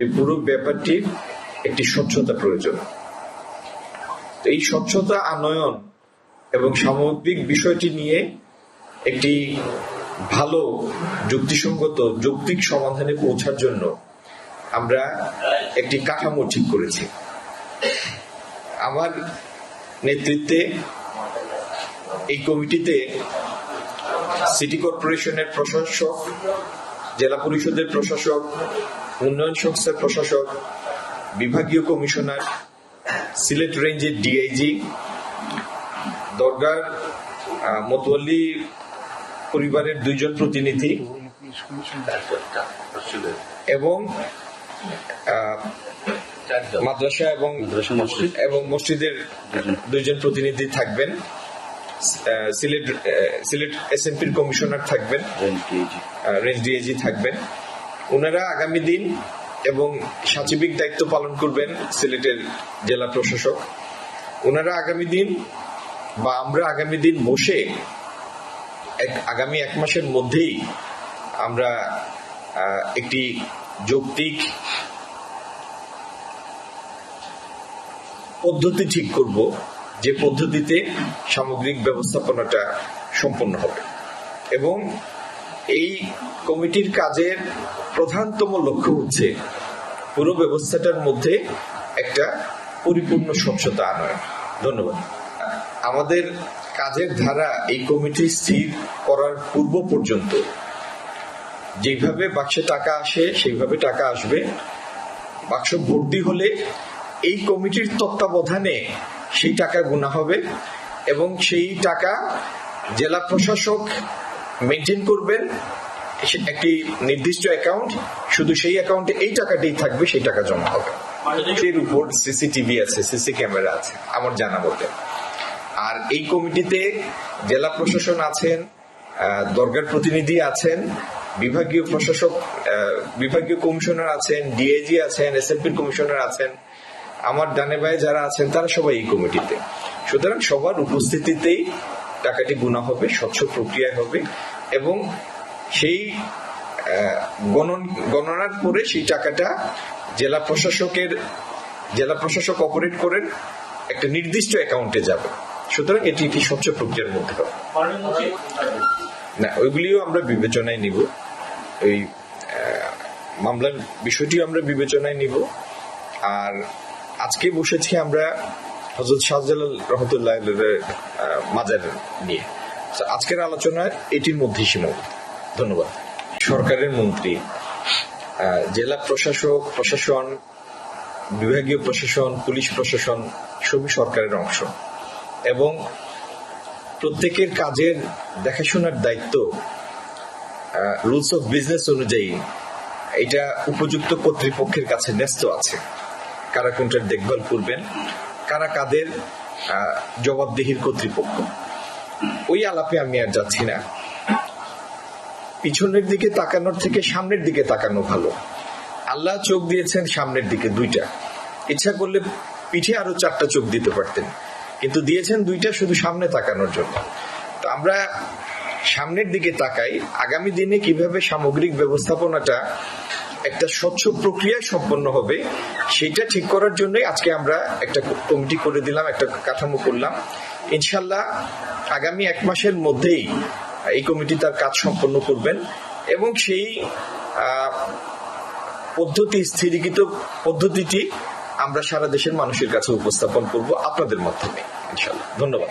এই পুরো ব্যাপারটির একটি স্বচ্ছতা প্রয়োজন। এই স্বচ্ছতা আনয়ন এবং সামগ্রিক বিষয়টি নিয়ে একটি ভালো যুক্তিসঙ্গত যৌক্তিক সমাধানে পৌঁছার জন্য আমরা একটি কাঠামো ঠিক করেছি। আমার নেতৃত্বে এই কমিটিতে সিটি কর্পোরেশনের প্রশাসক, জেলা পরিষদের প্রশাসক, উন্নয়ন সংস্থার প্রশাসক, বিভাগীয় কমিশনার, সিলেট রেঞ্জের ডিআইজি, দরগার মতোয়াল্লি পরিবারের 2 জন প্রতিনিধি এবং মাদ্রাসা এবং মসজিদের 2 জন প্রতিনিধি থাকবেন। সিলেট এসএমপির কমিশনার থাকবেন, রেঞ্জ ডিআইজি থাকবেন। ওনারা আগামী দিন এবং সচিবিক দায়িত্ব পালন করবেন সিলেটের জেলা প্রশাসক। ওনারা আগামী দিন বা আমরা আগামী দিন বসে আগামী 1 মাসের মধ্যেই আমরা একটি যৌক্তিক পদ্ধতি ঠিক করব, যে পদ্ধতিতে সামগ্রিক ব্যবস্থাপনাটা সম্পন্ন হবে। এবং এই কমিটির কাজের প্রধানতম লক্ষ্য হচ্ছে পুরো ব্যবস্থাটার মধ্যে একটা পরিপূর্ণ স্বচ্ছতা আনয়ন। ধন্যবাদ। আমাদের কাজের ধারা এই কমিটি স্থির করার পূর্ব পর্যন্ত যেভাবে বাক্সে টাকা আসে সেইভাবে টাকা আসবে। বাক্স ভর্তি হলে এই কমিটির তত্ত্বাবধানে সেই টাকা গুনা হবে এবং সেই টাকা জেলা প্রশাসক মেনটেন করবেন একটি নির্দিষ্ট অ্যাকাউন্ট, শুধু সেই অ্যাকাউন্টে এই টাকাটাই থাকবে, সেই টাকা জমা হবে। এর উপর সিসিটিভি আছে, সিসি ক্যামেরা আছে আমার জানা মতে। আর এই কমিটিতে জেলা প্রশাসন আছেন, দরগার প্রতিনিধি আছেন, বিভাগীয় প্রশাসক, বিভাগীয় কমিশনার আছেন, ডিআইজি আছেন, এসএমপির কমিশনার আছেন। আমার ডানে বায়ে যারা আছেন তারা সবাই এই কমিটিতে। সুতরাং সবার উপস্থিতিতেই টাকাটি গুনা হবে, স্বচ্ছ প্রক্রিয়ায় হবে এবং সেই গণনার পরে সেই টাকাটা জেলা প্রশাসক অপারেট করেন একটা নির্দিষ্ট অ্যাকাউন্টে যাবে। সুতরাং এটি একটি স্বচ্ছ প্রক্রিয়ার মধ্যে হবে না। ওইগুলিও আমরা বিবেচনায় নিব, ওই মামলার বিষয়টিও আমরা বিবেচনায় নিব। আর আজকে বসেছি আমরা হযরত শাহজালাল রহমতুল্লাহ মাজার নিয়ে। আজকের আলোচনা এটির মধ্যেই সীমাবদ্ধ। ধন্যবাদ। সরকারের মন্ত্রী, জেলা প্রশাসন, বিভাগীয় প্রশাসন, পুলিশ প্রশাসন সবই সরকারের অংশ এবং প্রত্যেকের কাজের দেখাশোনার দায়িত্ব রুলস অফ বিজনেস অনুযায়ী এটা উপযুক্ত কর্তৃপক্ষের কাছে ন্যস্ত আছে। কারা কোনটার দেখভাল করবেন, কারা কাদের জবাবদিহির কর্তৃপক্ষ, ওই আলাপে আমি আর যাচ্ছি না। পিছনের দিকে তাকানোর থেকে সামনের দিকে তাকানো ভালো। আল্লাহ চোখ দিয়েছেন সামনের দিকে 2টা, ইচ্ছা করলে পিঠে আরো 4টা চোখ দিতে পারতেন, কিন্তু দিয়েছেন 2টা শুধু সামনে তাকানোর জন্য। তো আমরা সামনের দিকে তাকাই, আগামী দিনে কিভাবে সামগ্রিক ব্যবস্থাপনাটা একটা স্বচ্ছ প্রক্রিয়ায় সম্পন্ন হবে সেটা ঠিক করার জন্যই আজকে আমরা একটা কমিটি করে দিলাম, একটা কাঠামো করলাম। ইনশাল্লাহ আগামী 1 মাসের মধ্যেই এই কমিটি তার কাজ সম্পন্ন করবেন এবং সেই স্থিরীকৃত পদ্ধতিটি আমরা সারা দেশের মানুষের কাছে উপস্থাপন করব আপনাদের মাধ্যমে ইনশাল্লাহ। ধন্যবাদ।